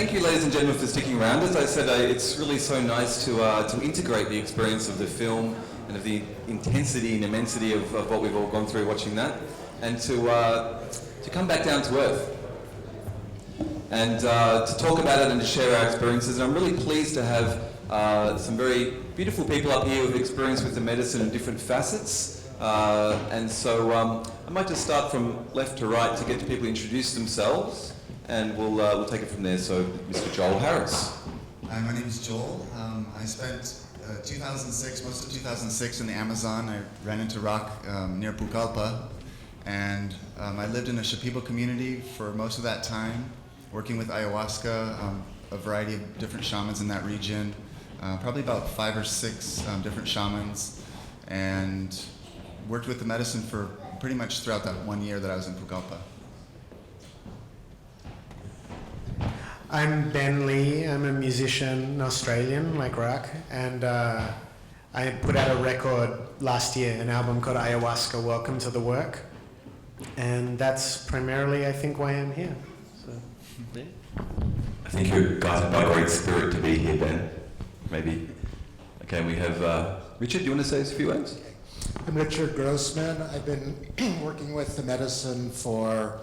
thank you, ladies and gentlemen, for sticking around. As I said, it's really so nice to integrate the experience of the film and of the intensity and immensity of what we've all gone through watching that, and to come back down to earth and to talk about it and to share our experiences. And I'm really pleased to have some very beautiful people up here with experience with the medicine in different facets. And so I might just start from left to right to get people to introduce themselves, and we'll take it from there. So, Mr. Joel Harris. Hi, my name is Joel. I spent 2006, most of 2006 in the Amazon. I ran into rock near Pucallpa, and I lived in a Shipibo community for most of that time, working with ayahuasca, a variety of different shamans in that region, probably about 5 or 6 different shamans, and worked with the medicine for pretty much throughout that 1 year that I was in Pucallpa. I'm Ben Lee. I'm a musician, Australian, like rock, and I put out a record last year, an album called Ayahuasca, Welcome to the Work, and that's primarily, I think, why I'm here. So, yeah. I think you're guided by great spirit to be here, Ben. Maybe. Okay, we have Richard. Do you want to say a few words? I'm Richard Grossman. I've been working with the medicine for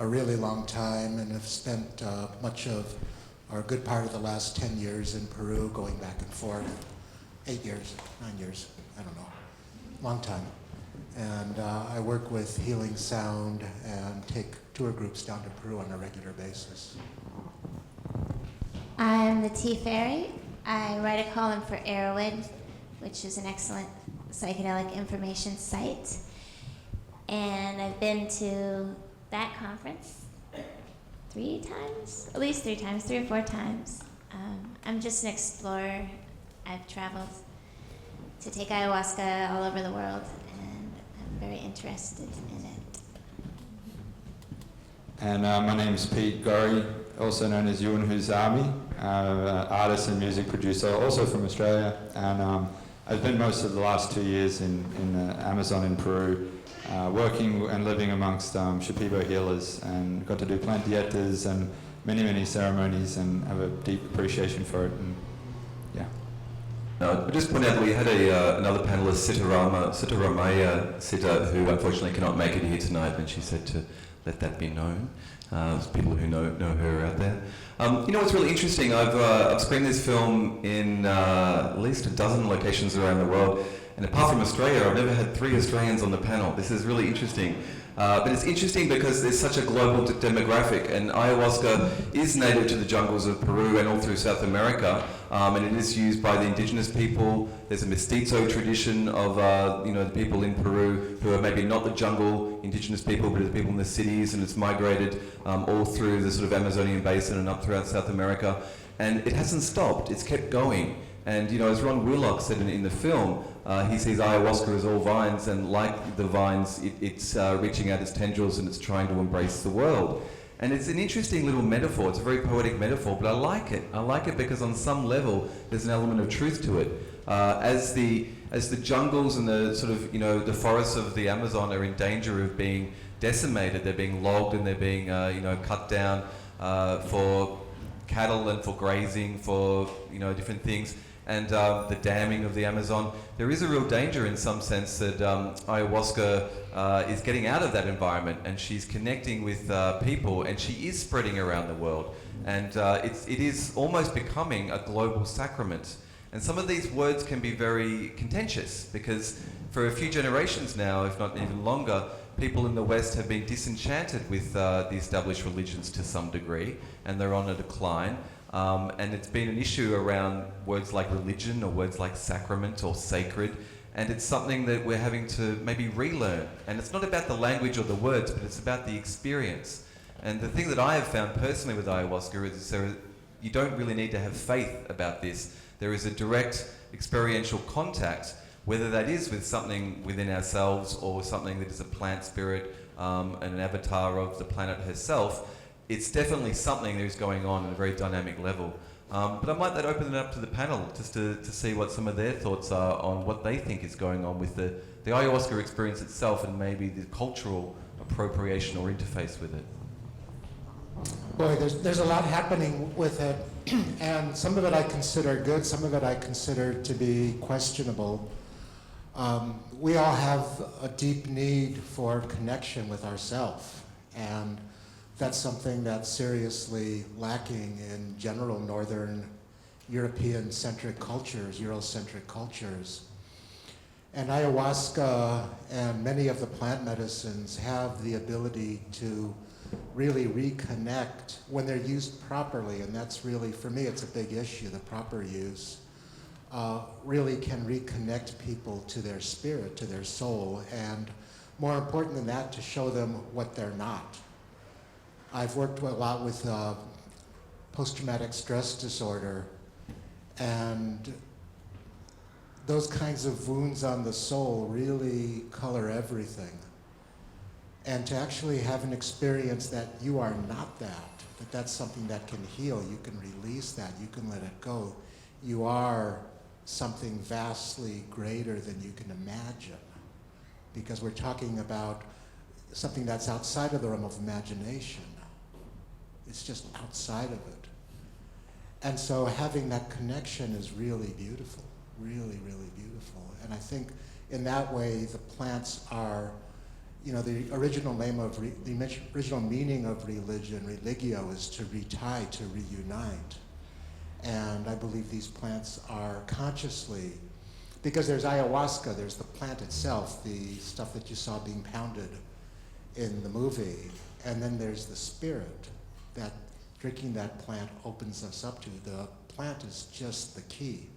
a really long time, and have spent much of, or a good part of the last 10 years in Peru, going back and forth. 8 years, 9 years, I don't know, long time. And I work with Healing Sound and take tour groups down to Peru on a regular basis. I'm the Tea Fairy. I write a column for Arrowhead, which is an excellent psychedelic information site. And I've been to that conference 3 times, at least 3 times, 3 or 4 times. I'm just an explorer. I've traveled to take ayahuasca all over the world, and I'm very interested in it. And my name is Pete Gorry, also known as Ewan Huzami, artist and music producer, also from Australia. And I've been most of the last 2 years in the Amazon in Peru, working and living amongst Shipibo healers, and got to do plant dietas and many, many ceremonies, and have a deep appreciation for it. And yeah. I just point out that we had another panelist, Sitaramaya Sita, who unfortunately cannot make it here tonight, and she said to let that be known. There's people who know her out there. You know what's really interesting? I've screened this film in at least a dozen locations around the world. And apart from Australia, I've never had 3 Australians on the panel. This is really interesting. But it's interesting because there's such a global demographic, and ayahuasca is native to the jungles of Peru and all through South America, and it is used by the indigenous people. There's a mestizo tradition of the people in Peru who are maybe not the jungle indigenous people, but the people in the cities, and it's migrated all through the sort of Amazonian basin and up throughout South America. And it hasn't stopped, it's kept going. And as Ron Wheelock said in the film, he sees ayahuasca as all vines, and like the vines, it's reaching out its tendrils and it's trying to embrace the world. And it's an interesting little metaphor. It's a very poetic metaphor, but I like it. I like it because on some level, there's an element of truth to it. As the jungles and the sort of the forests of the Amazon are in danger of being decimated, they're being logged and they're being cut down for cattle and for grazing, for different things. And the damming of the Amazon, there is a real danger in some sense that ayahuasca is getting out of that environment, and she's connecting with people, and she is spreading around the world. And it is almost becoming a global sacrament. And some of these words can be very contentious, because for a few generations now, if not even longer, people in the West have been disenchanted with the established religions to some degree, and they're on a decline. And it's been an issue around words like religion or words like sacrament or sacred, and it's something that we're having to maybe relearn. And it's not about the language or the words, but it's about the experience. And the thing that I have found personally with ayahuasca is you don't really need to have faith about this. There is a direct experiential contact, whether that is with something within ourselves or something that is a plant spirit and an avatar of the planet herself. It's definitely something that is going on at a very dynamic level. But I might open it up to the panel just to see what some of their thoughts are on what they think is going on with the ayahuasca experience itself, and maybe the cultural appropriation or interface with it. Boy, there's a lot happening with it, and some of it I consider good, some of it I consider to be questionable. We all have a deep need for connection with ourselves, and that's something that's seriously lacking in general Northern European-centric cultures, Eurocentric cultures. And ayahuasca and many of the plant medicines have the ability to really reconnect when they're used properly, and that's really, for me, it's a big issue, the proper use, really can reconnect people to their spirit, to their soul, and more important than that, to show them what they're not. I've worked a lot with post-traumatic stress disorder, and those kinds of wounds on the soul really color everything. And to actually have an experience that you are not that that's something that can heal, you can release that, you can let it go. You are something vastly greater than you can imagine, because we're talking about something that's outside of the realm of imagination. It's just outside of it. And so having that connection is really beautiful, really, really beautiful. And I think in that way, the plants are, you know, the original name of, the original meaning of religion, religio, is to retie, to reunite. And I believe these plants are consciously, because there's ayahuasca, there's the plant itself, the stuff that you saw being pounded in the movie, and then there's the spirit that drinking that plant opens us up to. The plant is just the key.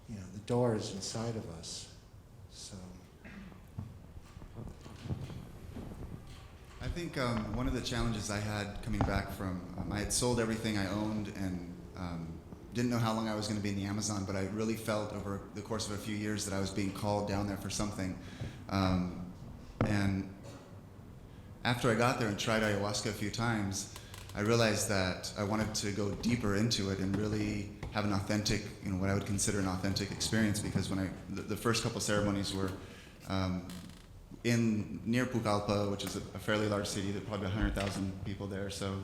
You know, the door is inside of us. So. I think one of the challenges I had coming back from, I had sold everything I owned and didn't know how long I was going to be in the Amazon, but I really felt over the course of a few years that I was being called down there for something. And after I got there and tried ayahuasca a few times, I realized that I wanted to go deeper into it and really have an authentic, you know, what I would consider an authentic experience, because when the first couple ceremonies were near Pucallpa, which is a fairly large city, there's probably 100,000 people there, so,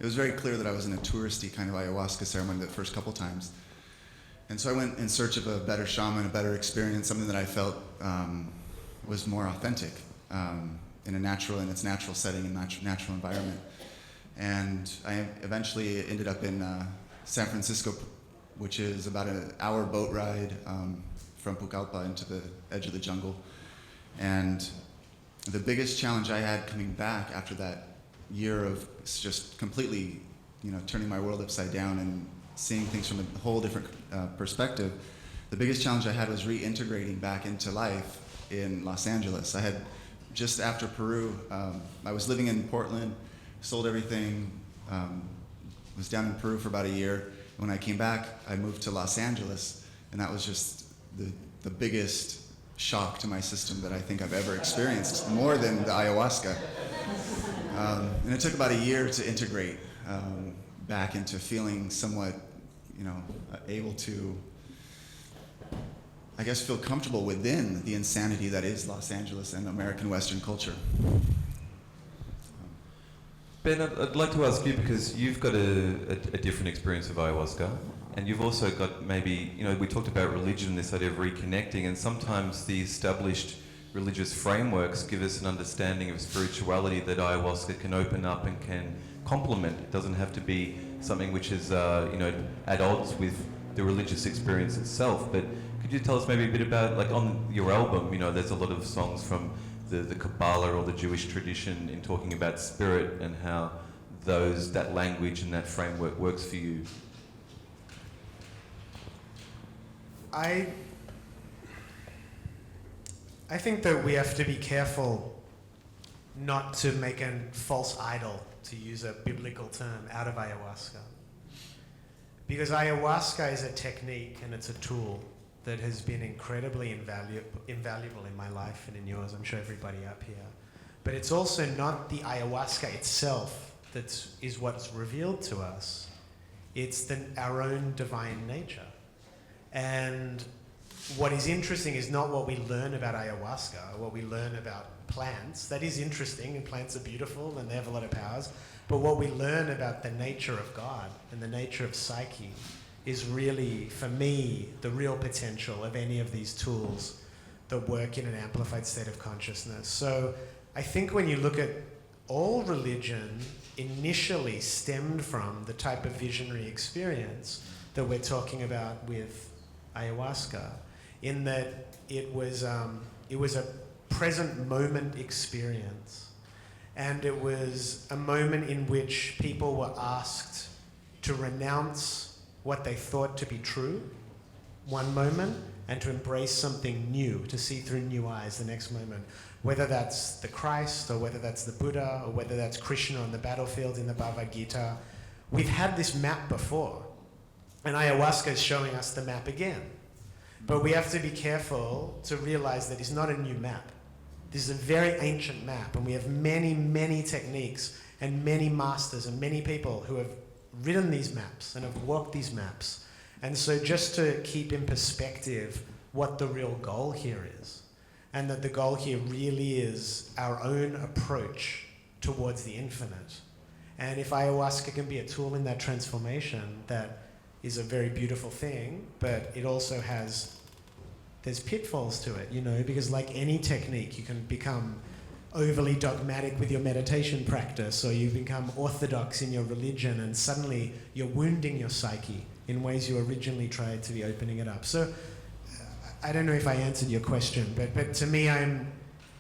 it was very clear that I was in a touristy kind of ayahuasca ceremony the first couple times. And so I went in search of a better shaman, a better experience, something that I felt was more authentic in its natural setting and natural environment. And I eventually ended up in San Francisco, which is about an hour boat ride from Pucallpa into the edge of the jungle. And the biggest challenge I had coming back after that year of just completely, you know, turning my world upside down and seeing things from a whole different perspective, the biggest challenge I had was reintegrating back into life in Los Angeles. I had, just after Peru, I was living in Portland, sold everything, was down in Peru for about a year. When I came back, I moved to Los Angeles, and that was just the biggest shock to my system that I think I've ever experienced, more than the ayahuasca. And it took about a year to integrate back into feeling somewhat, you know, able to, I guess, feel comfortable within the insanity that is Los Angeles and American Western culture. Ben, I'd like to ask you, because you've got a different experience of ayahuasca, and you've also got maybe, you know, we talked about religion, this idea of reconnecting, and sometimes the established religious frameworks give us an understanding of spirituality that ayahuasca can open up and can complement. It doesn't have to be something which is, you know, at odds with the religious experience itself. But could you tell us maybe a bit about, like on your album, you know, there's a lot of songs from the Kabbalah or the Jewish tradition in talking about spirit and how that language and that framework works for you. I think that we have to be careful not to make a false idol, to use a biblical term, out of ayahuasca. Because ayahuasca is a technique and it's a tool that has been incredibly invaluable in my life and in yours, I'm sure everybody up here. But it's also not the ayahuasca itself that is what's revealed to us. It's our own divine nature. And what is interesting is not what we learn about ayahuasca, or what we learn about plants. That is interesting, and plants are beautiful and they have a lot of powers. But what we learn about the nature of God and the nature of psyche is really, for me, the real potential of any of these tools that work in an amplified state of consciousness. So I think when you look at all religion initially stemmed from the type of visionary experience that we're talking about with ayahuasca, in that it was a present moment experience, and it was a moment in which people were asked to renounce what they thought to be true one moment and to embrace something new, to see through new eyes the next moment, whether that's the Christ or whether that's the Buddha or whether that's Krishna on the battlefield in the Bhagavad Gita. We've had this map before, and ayahuasca is showing us the map again. But we have to be careful to realize that it's not a new map. This is a very ancient map, and we have many, many techniques and many masters and many people who have written these maps and have walked these maps. And so just to keep in perspective what the real goal here is, and that the goal here really is our own approach towards the infinite. And if ayahuasca can be a tool in that transformation, that is a very beautiful thing, but it also there's pitfalls to it, you know, because like any technique, you can become overly dogmatic with your meditation practice, or you become orthodox in your religion, and suddenly you're wounding your psyche in ways you originally tried to be opening it up. So I don't know if I answered your question, but to me, I'm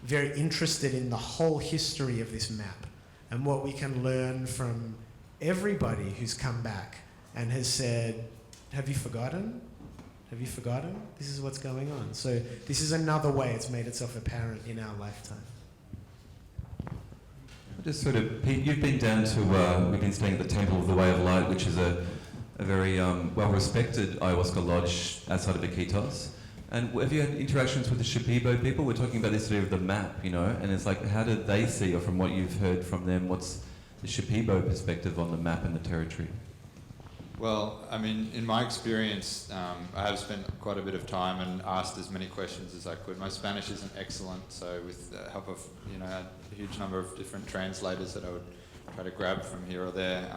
very interested in the whole history of this map and what we can learn from everybody who's come back and has said, have you forgotten? Have you forgotten? This is what's going on. So this is another way it's made itself apparent in our lifetime. Just sort of, Pete, you've been down to, we've been staying at the Temple of the Way of Light, which is a very well-respected ayahuasca lodge outside of Iquitos. And have you had interactions with the Shipibo people? We're talking about this idea of the map, you know, and it's like, how did they see, or from what you've heard from them, what's the Shipibo perspective on the map and the territory? Well, I mean, in my experience, I have spent quite a bit of time and asked as many questions as I could. My Spanish isn't excellent, so with the help of, you know, a huge number of different translators that I would try to grab from here or there.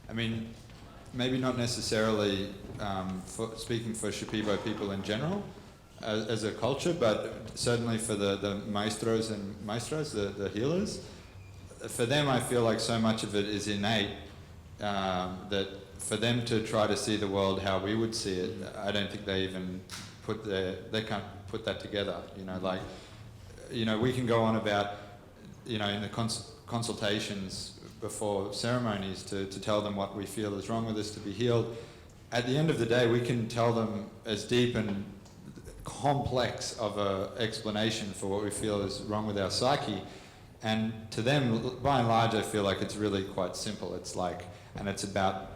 I mean, maybe not necessarily speaking for Shipibo people in general as a culture, but certainly for the maestros and maestras, the healers. For them, I feel like so much of it is innate that for them to try to see the world how we would see it, I don't think they even they can't put that together. You know, like, you know, we can go on about, you know, in the consultations before ceremonies to tell them what we feel is wrong with us to be healed. At the end of the day, we can tell them as deep and complex of an explanation for what we feel is wrong with our psyche. And to them, by and large, I feel like it's really quite simple. It's like, and it's about,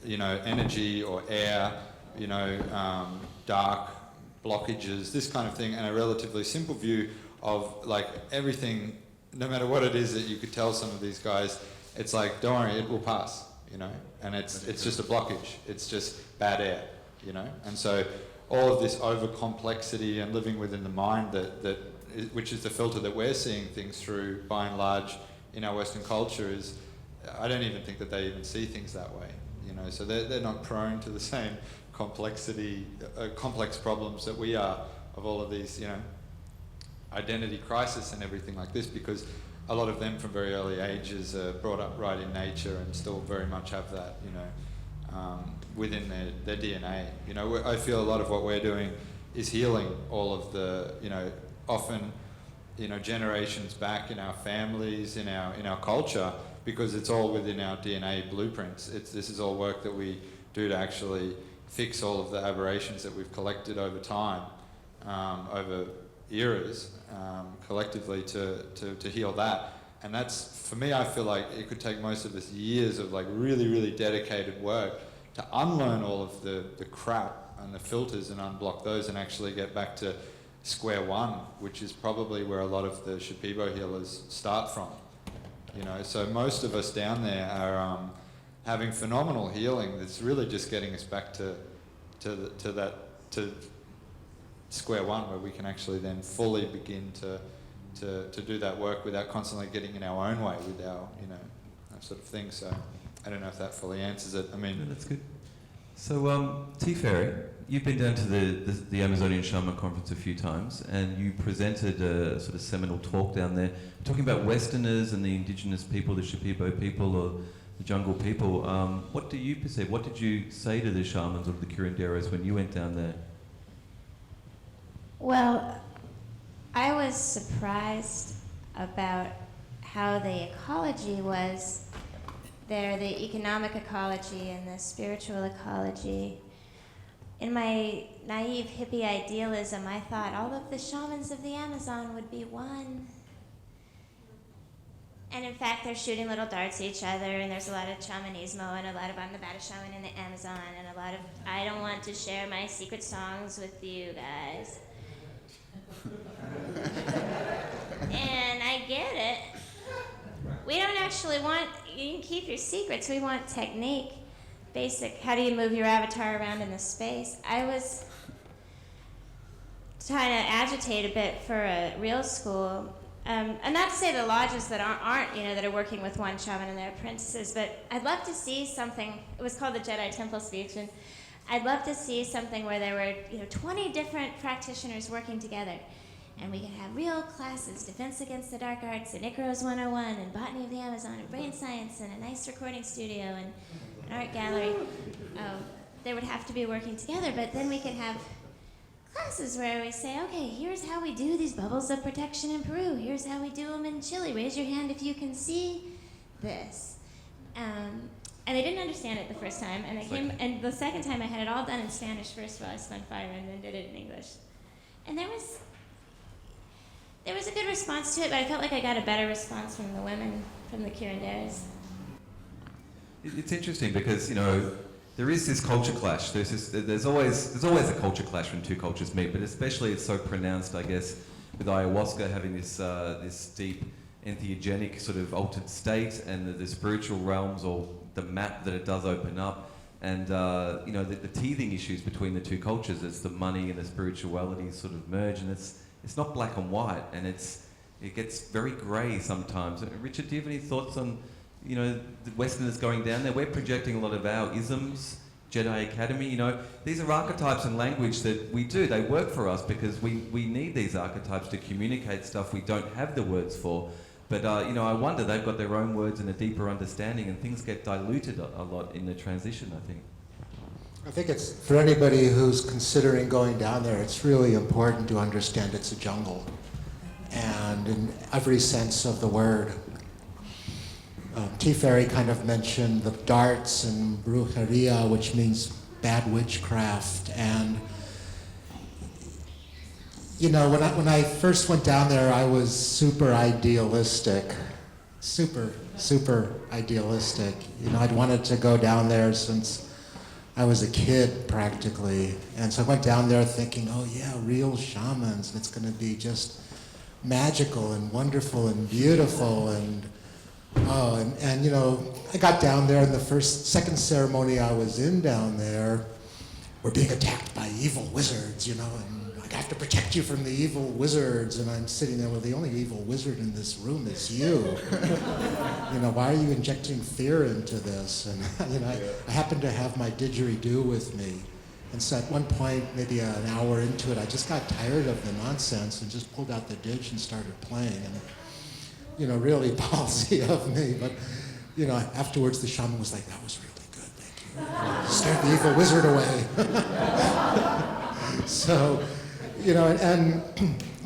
you know, energy or air, you know, dark blockages, this kind of thing, and a relatively simple view of like everything, no matter what it is that you could tell some of these guys, it's like, don't worry, it will pass, you know, and it's just a blockage, it's just bad air, you know, and so all of this over complexity and living within the mind which is the filter that we're seeing things through by and large in our Western culture is, I don't even think that they even see things that way, you know, so they're not prone to the same complexity, complex problems that we are of all of these, you know, identity crisis and everything like this, because a lot of them from very early ages are brought up right in nature and still very much have that, you know, within their DNA. You know, I feel a lot of what we're doing is healing all of the, you know, often, you know, generations back in our families, in our culture, because it's all within our DNA blueprints. This is all work that we do to actually fix all of the aberrations that we've collected over time, over eras, collectively to heal that. And that's, for me, I feel like it could take most of us years of like really, really dedicated work to unlearn all of the crap and the filters and unblock those and actually get back to square one, which is probably where a lot of the Shipibo healers start from. You know, so most of us down there are having phenomenal healing that's really just getting us back to square one, where we can actually then fully begin to do that work without constantly getting in our own way with our, that sort of thing. So I don't know if that fully answers it. I mean, No, that's good. So, T. Ferry, you've been down to the Amazonian Shaman Conference a few times, and you presented a sort of seminal talk down there, talking about Westerners and the Indigenous people, the Shipibo people, or the jungle people. What do you perceive? What did you say to the shamans or the curanderos when you went down there? Well, I was surprised about how the ecology was there, the economic ecology and the spiritual ecology. In my naive hippie idealism, I thought all of the shamans of the Amazon would be one. And in fact, they're shooting little darts at each other, and there's a lot of shamanismo and a lot of I'm the baddest shaman in the Amazon, and a lot of I don't want to share my secret songs with you guys. And I get it. We don't actually want, you can keep your secrets, we want technique, basic, how do you move your avatar around in the space? I was trying to agitate a bit for a real school, and not to say the lodges that aren't, that are working with one shaman and their apprentices, but I'd love to see something, it was called the Jedi Temple speech, and I'd love to see something where there were 20 different practitioners working together. And we could have real classes, Defense Against the Dark Arts, and Icaros 101, and Botany of the Amazon, and Brain Science, and a nice recording studio, and an art gallery. They would have to be working together, but then we could have classes where we say, okay, here's how we do these bubbles of protection in Peru. Here's how we do them in Chile. Raise your hand if you can see this. And they didn't understand it the first time, and the second time I had it all done in Spanish first while I spun fire, and then did it in English. And there was a good response to it, but I felt like I got a better response from the women, from the curanderos. It's interesting because, there is this culture clash. There's always a culture clash when two cultures meet, but especially it's so pronounced, I guess, with ayahuasca having this deep entheogenic sort of altered state, and the spiritual realms, or the map that it does open up, and the teething issues between the two cultures as the money and the spirituality sort of merge, and it's not black and white, and it gets very grey sometimes. Richard, do you have any thoughts on, the Westerners going down there? We're projecting a lot of our isms, Jedi Academy, these are archetypes and language that we do. They work for us because we need these archetypes to communicate stuff we don't have the words for. But, I wonder, they've got their own words and a deeper understanding, and things get diluted a lot in the transition, I think. I think it's, for anybody who's considering going down there, it's really important to understand it's a jungle. And in every sense of the word. T. Ferry kind of mentioned the darts and brujeria, which means bad witchcraft. And, when I first went down there, I was super idealistic. Super idealistic. I'd wanted to go down there since I was a kid, practically. And so I went down there thinking, oh yeah, real shamans. It's going to be just magical and wonderful and beautiful. And I got down there, and the second ceremony I was in down there, we're being attacked by evil wizards, and I have to protect you from the evil wizards. And I'm sitting there, well, the only evil wizard in this room is you. Why are you injecting fear into this? And, I happened to have my didgeridoo with me. And so at one point, maybe an hour into it, I just got tired of the nonsense and just pulled out the didge and started playing. And, really ballsy of me. But, afterwards the shaman was like, that was really good, thank you. Scared the evil wizard away. So, and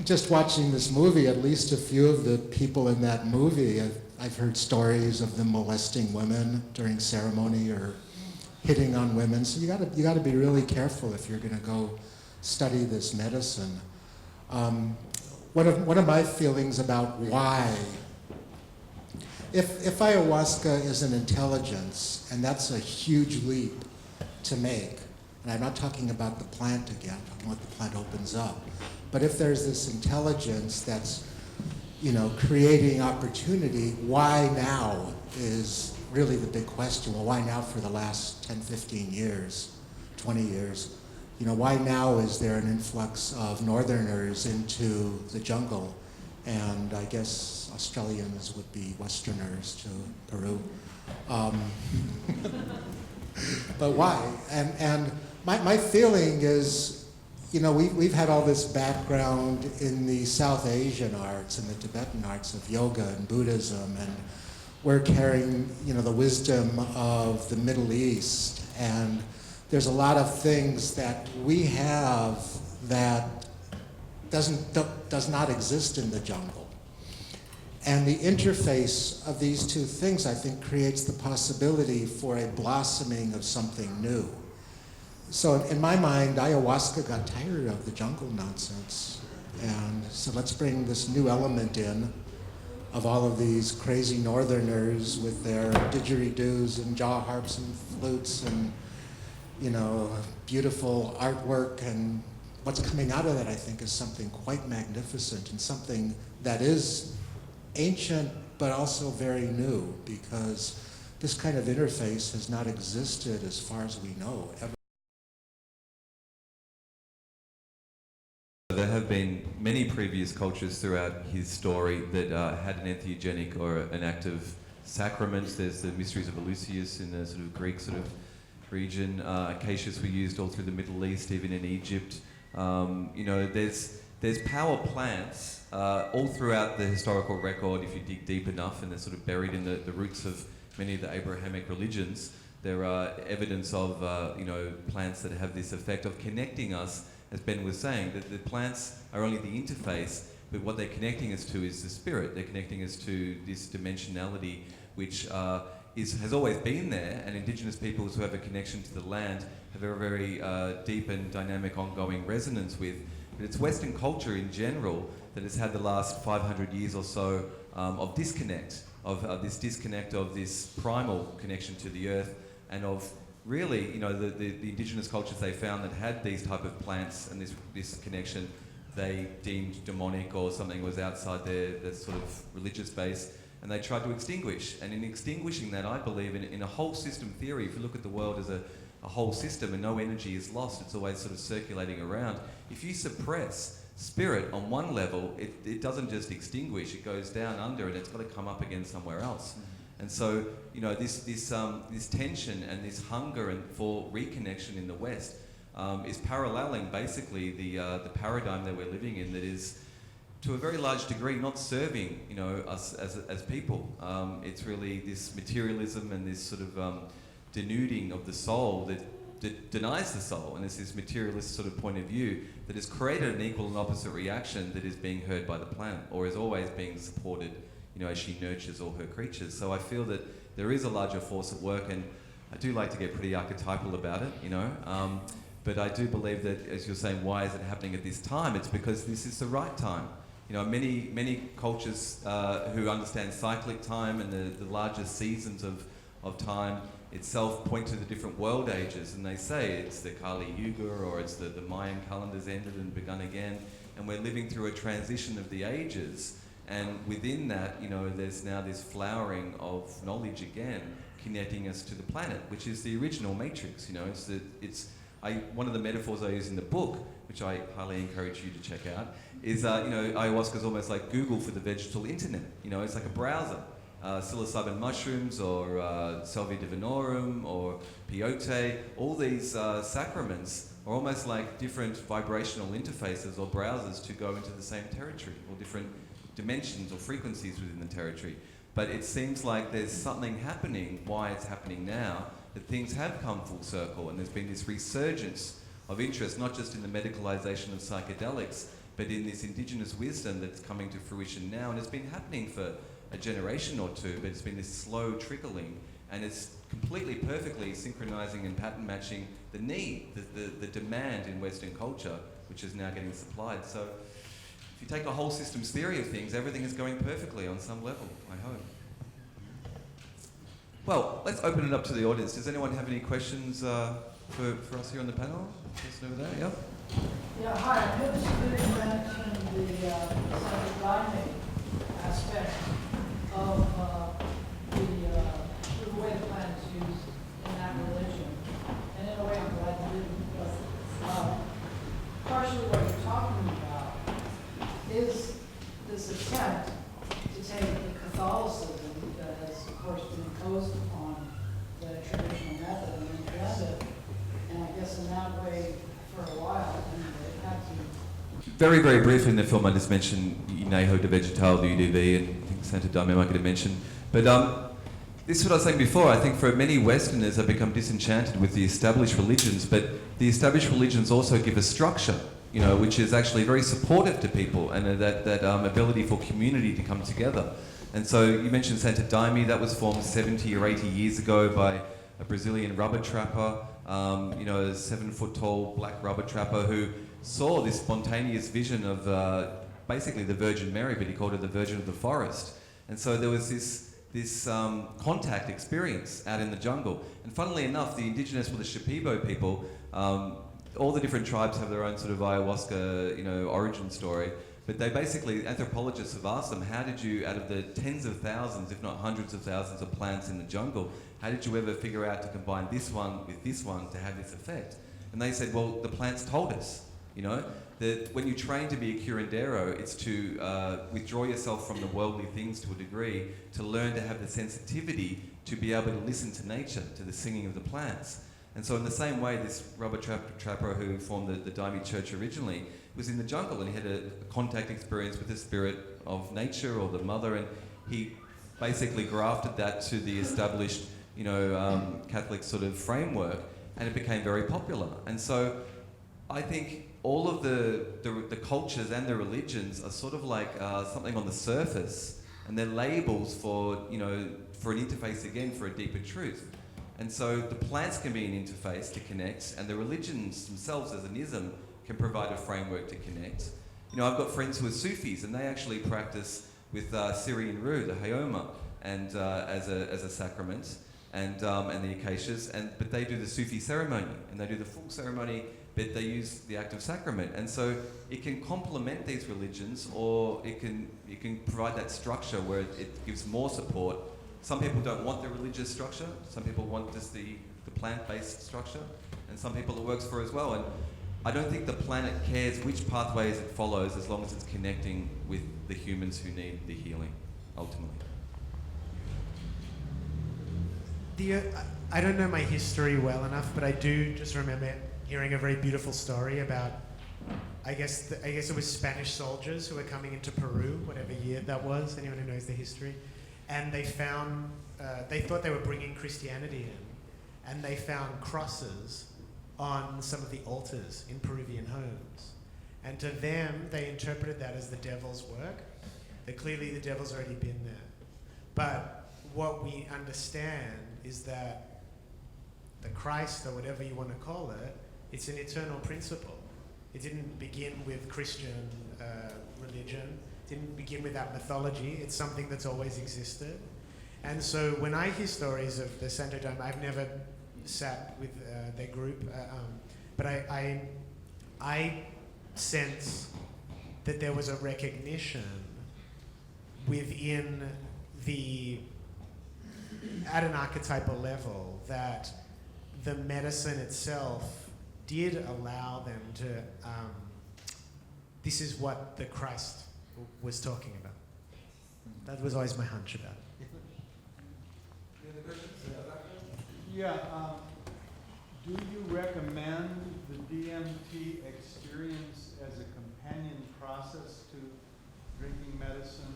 just watching this movie, at least a few of the people in that movie, I've heard stories of them molesting women during ceremony or hitting on women. So you got to be really careful if you're going to go study this medicine. One of my feelings about why, if ayahuasca is an intelligence, and that's a huge leap to make, and I'm not talking about the plant again, I'm talking about what the plant opens up, but if there's this intelligence that's, creating opportunity, why now is really the big question. Well, why now for the last 10, 15 years, 20 years? why now is there an influx of northerners into the jungle? And I guess Australians would be westerners to Peru. But why? And my feeling is, we've had all this background in the South Asian arts and the Tibetan arts of yoga and Buddhism, and we're carrying, the wisdom of the Middle East. And there's a lot of things that we have that does not exist in the jungle. And the interface of these two things, I think, creates the possibility for a blossoming of something new. So in my mind, ayahuasca got tired of the jungle nonsense. And so let's bring this new element in of all of these crazy northerners with their didgeridoos and jaw harps and flutes and, beautiful artwork. And what's coming out of that, I think, is something quite magnificent and something that is ancient but also very new, because this kind of interface has not existed, as far as we know, ever. There have been many previous cultures throughout his story that had an entheogenic or an active sacrament. There's the mysteries of Eleusis in the sort of Greek sort of region. Acacias were used all through the Middle East, even in Egypt. There's power plants all throughout the historical record. If you dig deep enough, and they're sort of buried in the roots of many of the Abrahamic religions, there are evidence of plants that have this effect of connecting us. As Ben was saying, that the plants are only the interface, but what they're connecting us to is the spirit. They're connecting us to this dimensionality, which has always been there, and Indigenous peoples who have a connection to the land have a very deep and dynamic ongoing resonance with. But it's Western culture in general that has had the last 500 years or so of disconnect, of this primal connection to the earth, and of really, the Indigenous cultures they found that had these type of plants and this connection, they deemed demonic or something was outside their sort of religious base, and they tried to extinguish. And in extinguishing that, I believe in a whole system theory. If you look at the world as a whole system and no energy is lost, it's always sort of circulating around. If you suppress spirit on one level, it doesn't just extinguish, it goes down under and it's got to come up again somewhere else. And so, this tension and this hunger for reconnection in the West is paralleling basically the paradigm that we're living in, that is, to a very large degree, not serving us as people. It's really this materialism and this sort of denuding of the soul that denies the soul, and it's this materialist sort of point of view that has created an equal and opposite reaction that is being heard by the plant, or is always being supported as she nurtures all her creatures. So I feel that there is a larger force at work, and I do like to get pretty archetypal about it, but I do believe that, as you're saying, why is it happening at this time? It's because this is the right time. Many cultures who understand cyclic time and the larger seasons of time itself point to the different world ages, and they say it's the Kali Yuga, or it's the Mayan calendars ended and begun again, and we're living through a transition of the ages. And within that, there's now this flowering of knowledge again, connecting us to the planet, which is the original matrix. One of the metaphors I use in the book, which I highly encourage you to check out, is ayahuasca is almost like Google for the vegetal internet. It's like a browser. Psilocybin mushrooms, or Salvia divinorum, or peyote, all these sacraments are almost like different vibrational interfaces or browsers to go into the same territory, or different dimensions or frequencies within the territory. But it seems like there's something happening, why it's happening now, that things have come full circle, and there's been this resurgence of interest, not just in the medicalization of psychedelics, but in this indigenous wisdom that's coming to fruition now, and it's been happening for a generation or two, but it's been this slow trickling, and it's completely perfectly synchronizing and pattern matching the need, the demand in Western culture, which is now getting supplied. So if you take a whole systems theory of things, everything is going perfectly on some level, I hope. Well, let's open it up to the audience. Does anyone have any questions for us here on the panel? Person over there, yep. Yeah, hi. I noticed that you mentioned the psychodynamic aspect of the way the plant is used in that religion. And in a way, I'm glad you didn't, because very, very briefly in the film, I just mentioned Inejo de Vegetal, the UDV, and I think Santo Daime I could have mentioned. But this is what I was saying before. I think for many Westerners have become disenchanted with the established religions, but the established religions also give a structure, you know, which is actually very supportive to people, and that ability for community to come together. And so you mentioned Santo Daime, that was formed 70 or 80 years ago by a Brazilian rubber trapper, you know, a 7-foot tall black rubber trapper who saw this spontaneous vision of basically the Virgin Mary, but he called her the Virgin of the Forest. And so there was this contact experience out in the jungle. And funnily enough, the Indigenous, or the Shipibo people, all the different tribes have their own sort of ayahuasca, you know, origin story. But they basically, anthropologists have asked them, how did you, out of the tens of thousands, if not hundreds of thousands of plants in the jungle, how did you ever figure out to combine this one with this one to have this effect? And they said, well, the plants told us, you know, that when you train to be a curandero, it's to withdraw yourself from the worldly things to a degree, to learn to have the sensitivity to be able to listen to nature, to the singing of the plants. And so in the same way, this rubber trapper who formed the Daime Church originally was in the jungle, and he had a contact experience with the spirit of nature or the mother, and he basically grafted that to the established, you know, Catholic sort of framework, and it became very popular. And so I think all of the cultures and the religions are sort of like something on the surface, and they're labels for, you know, for an interface again, for a deeper truth. And so the plants can be an interface to connect, and the religions themselves as an ism can provide a framework to connect. You know, I've got friends who are Sufis, and they actually practice with Syrian rue, the Hayoma, and as a sacrament, and the acacias, but they do the Sufi ceremony, and they do the full ceremony, but they use the active sacrament. And so it can complement these religions, or it can provide that structure where it gives more support. Some people don't want the religious structure, some people want just the plant-based structure, and some people it works for as well. And I don't think the planet cares which pathways it follows, as long as it's connecting with the humans who need the healing, ultimately. I don't know my history well enough, but I do just remember hearing a very beautiful story about, I guess it was Spanish soldiers who were coming into Peru, whatever year that was, anyone who knows the history, and they found, they thought they were bringing Christianity in, and they found crosses on some of the altars in Peruvian homes. And to them, they interpreted that as the devil's work, that clearly the devil's already been there. But what we understand is that the Christ, or whatever you want to call it, it's an eternal principle. It didn't begin with Christian religion, it didn't begin with that mythology, it's something that's always existed. And so when I hear stories of the Santo Daime, I've never sat with their group, but I sense that there was a recognition within at an archetypal level, that the medicine itself did allow them to, this is what the Christ was talking about. That was always my hunch about it. Yeah, do you recommend the DMT experience as a companion process to drinking medicine,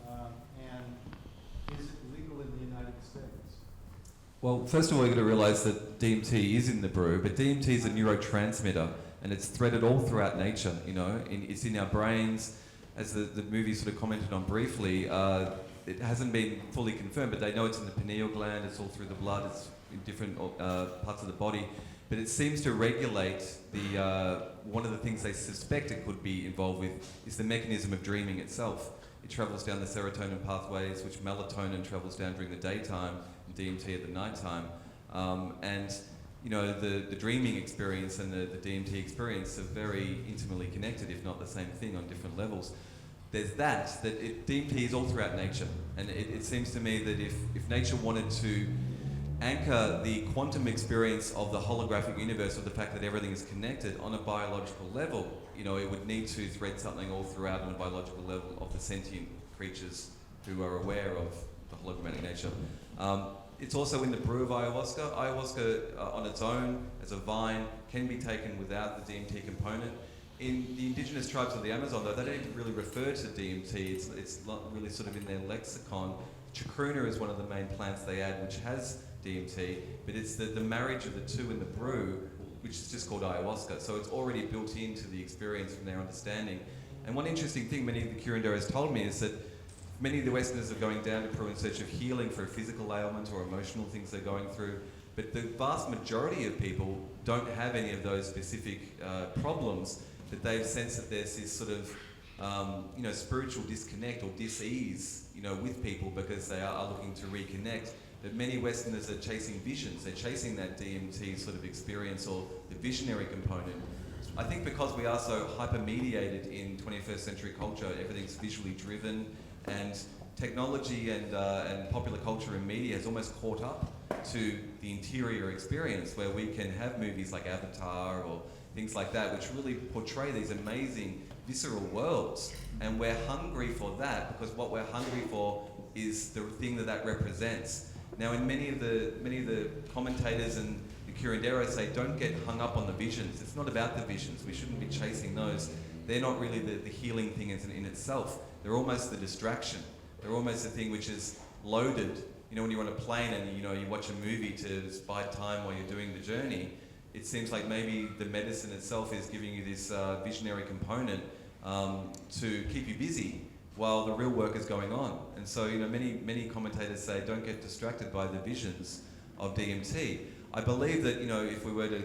and is it legal in the United States? Well, first of all, you've got to realise that DMT is in the brew, but DMT is a neurotransmitter, and it's threaded all throughout nature, you know. It's in our brains, as the movie sort of commented on briefly. It hasn't been fully confirmed, but they know it's in the pineal gland, it's all through the blood, it's in different parts of the body. But it seems to regulate one of the things they suspect it could be involved with is the mechanism of dreaming itself. It travels down the serotonin pathways, which melatonin travels down during the daytime, and DMT at the nighttime. And you know, the dreaming experience and the DMT experience are very intimately connected, if not the same thing on different levels. There's DMT is all throughout nature, and it seems to me that if nature wanted to anchor the quantum experience of the holographic universe, of the fact that everything is connected on a biological level, you know, it would need to thread something all throughout on a biological level of the sentient creatures who are aware of the hologrammatic nature. It's also in the brew of ayahuasca. Ayahuasca on its own, as a vine, can be taken without the DMT component. In the indigenous tribes of the Amazon, though, they don't really refer to DMT. It's not really sort of in their lexicon. Chacruna is one of the main plants they add, which has DMT, but it's the marriage of the two in the brew, which is just called ayahuasca. So it's already built into the experience from their understanding. And one interesting thing many of the curanderos told me is that many of the Westerners are going down to Peru in search of healing for a physical ailment or emotional things they're going through, but the vast majority of people don't have any of those specific problems, but they've sensed that there's this sort of spiritual disconnect or dis-ease, with people because they are looking to reconnect. But many Westerners are chasing visions. They're chasing that DMT sort of experience or the visionary component. I think because we are so hyper-mediated in 21st century culture, everything's visually driven, and technology and popular culture and media has almost caught up to the interior experience, where we can have movies like Avatar or things like that, which really portray these amazing visceral worlds. And we're hungry for that because what we're hungry for is the thing that represents. Now, in many of the commentators and the curanderos say, don't get hung up on the visions. It's not about the visions. We shouldn't be chasing those. They're not really the healing thing in itself. They're almost the distraction. They're almost the thing which is loaded. When you're on a plane and you watch a movie to bide time while you're doing the journey, it seems like maybe the medicine itself is giving you this visionary component to keep you busy while the real work is going on. And so, many commentators say don't get distracted by the visions of DMT. I believe that, if we were to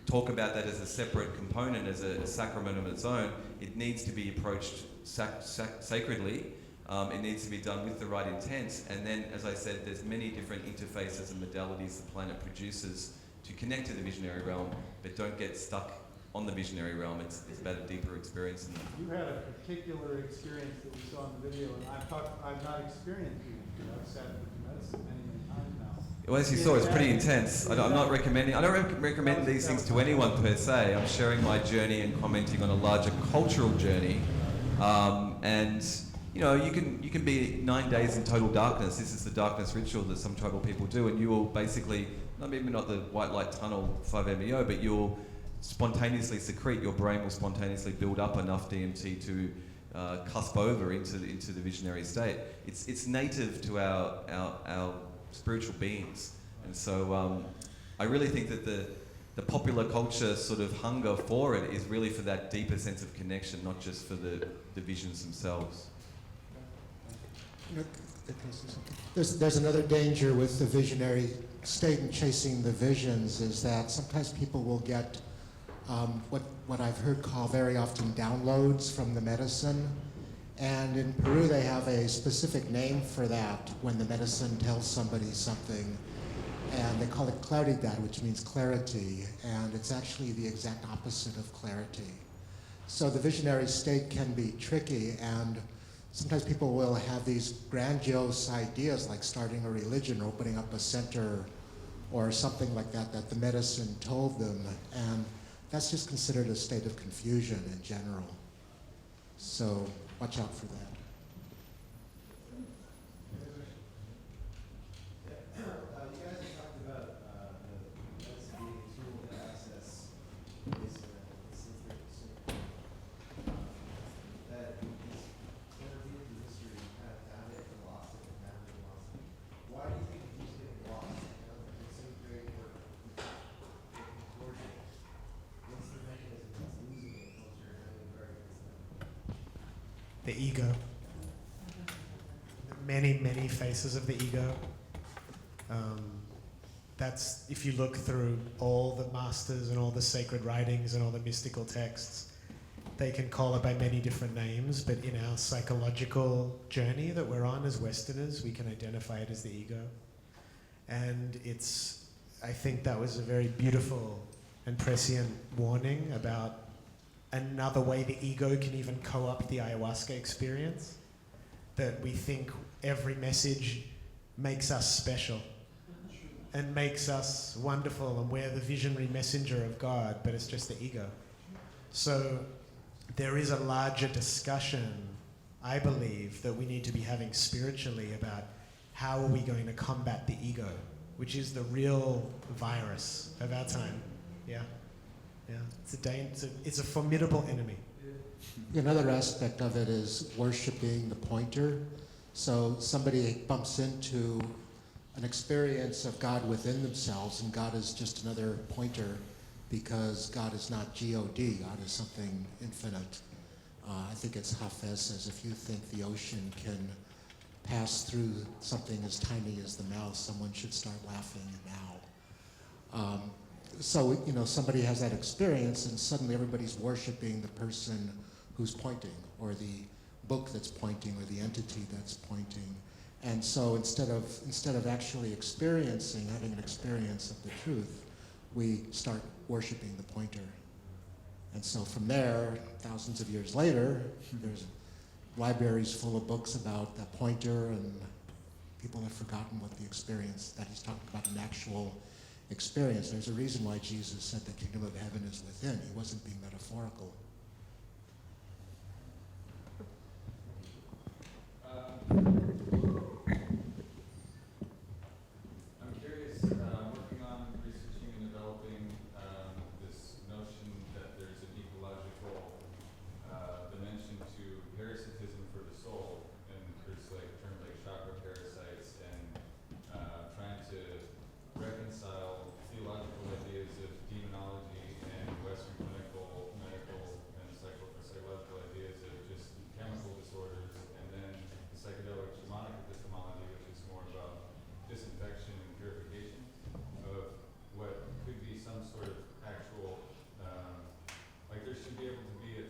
talk about that as a separate component, as a sacrament of its own, it needs to be approached sacredly. It needs to be done with the right intent. And then, as I said, there's many different interfaces and modalities the planet produces to connect to the visionary realm, but don't get stuck on the visionary realm. It's about a deeper experience than that. You had a particular experience that we saw in the video, and I've not experienced it. I've sat with medicine many times now. Well, as you saw, it's pretty intense. I don't recommend these things to anyone per se. I'm sharing my journey and commenting on a larger cultural journey. You can be 9 days in total darkness. This is the darkness ritual that some tribal people do, and you will basically, maybe not the white light tunnel 5-MeO, but you'll spontaneously secrete. Your brain will spontaneously build up enough DMT to cusp over into the visionary state. It's native to our spiritual beings, and so I really think that the popular culture sort of hunger for it is really for that deeper sense of connection, not just for the visions themselves. There's another danger with the visionary state and chasing the visions is that sometimes people will get what I've heard called very often downloads from the medicine. And in Peru, they have a specific name for that when the medicine tells somebody something. And they call it claridad, which means clarity. And it's actually the exact opposite of clarity. So the visionary state can be tricky, and sometimes people will have these grandiose ideas like starting a religion, or opening up a center, or something like that the medicine told them. And that's just considered a state of confusion in general. So watch out for that. You guys have talked about the medicine being a tool to access this sensory consumer. That is interviewed in history, kind of found it and lost it and found it and lost it. Why do you think it keeps getting lost? It seems very important. What's the mechanism that's losing in culture and having very The ego. Many faces of the ego. That's, if you look through all the masters and all the sacred writings and all the mystical texts, they can call it by many different names, but in our psychological journey that we're on as Westerners, we can identify it as the ego. And I think that was a very beautiful and prescient warning about another way the ego can even co-opt the ayahuasca experience, that we think every message makes us special and makes us wonderful, and we're the visionary messenger of God, but it's just the ego. So there is a larger discussion, I believe, that we need to be having spiritually about how are we going to combat the ego, which is the real virus of our time. Yeah. Yeah, it's a formidable enemy. Another aspect of it is worshiping the pointer. So somebody bumps into an experience of God within themselves, and God is just another pointer because God is not G-O-D, God is something infinite. I think it's Hafez says, if you think the ocean can pass through something as tiny as the mouth, someone should start laughing now. So, somebody has that experience and suddenly everybody's worshiping the person who's pointing, or the book that's pointing, or the entity that's pointing. And so instead of actually having an experience of the truth, we start worshiping the pointer. And so from there, thousands of years later, there's libraries full of books about the pointer, and people have forgotten what the experience, that he's talking about an actual experience. There's a reason why Jesus said the kingdom of heaven is within. He wasn't being metaphorical. I'm curious, working on researching and developing this notion that there's an ecological dimension to parasitism for the soul, and there's like terms like chakra parasites, and trying to reconcile theological ideas of demonology and Western medical and psychological ideas of just chemical disorders, and then the psychedelic shamanic epistemology, which is more about disinfection and purification of what could be some sort of actual, like there should be able to be a